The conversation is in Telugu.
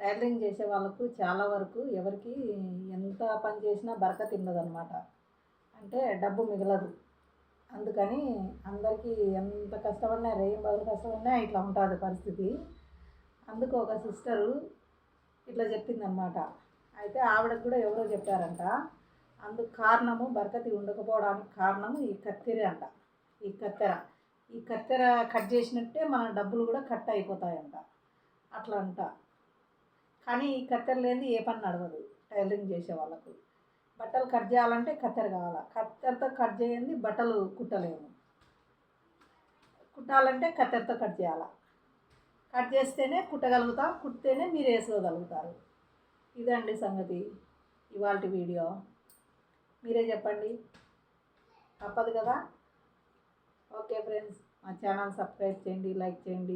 టైలరింగ్ చేసే వాళ్ళకు చాలా వరకు ఎవరికి ఎంత పని చేసినా బరకత్ ఉండదన్నమాట. అంటే డబ్బు మిగలదు. అందుకని అందరికీ ఎంత కష్టపడినా రేయింబవళ్ళు కష్టపడినా ఇట్లా ఉంటుంది పరిస్థితి. అందుకు ఒక సిస్టరు ఇట్లా చెప్పిందనమాట. అయితే ఆవిడకు కూడా ఎవరో చెప్పారంట. అందుకు కారణము బరకతి ఉండకపోవడానికి కారణము ఈ కత్తెర అంట. ఈ కత్తెర కట్ చేసినట్టే మన డబ్బులు కూడా కట్ అయిపోతాయంట. అట్లా అంట. కానీ ఈ కత్తెర లేనిది ఏ పని నడవదు టైలరింగ్ చేసే వాళ్ళకు. బట్టలు కట్ చేయాలంటే కత్తెర కావాలి. కత్తెరతో కట్ చేయండి బట్టలు కుట్టలేము. కుట్టాలంటే కత్తెరతో కట్ చేయాలి. కట్ చేస్తేనే కుట్టగలుగుతాం, కుట్టితేనే మీరు వేసుకోగలుగుతారు. ఇదండి సంగతి. ఇవాల్టి వీడియో మీరే చెప్పండి. తప్పదు కదా. ఓకే ఫ్రెండ్స్, మా ఛానల్ సబ్స్క్రైబ్ చేయండి, లైక్ చేయండి.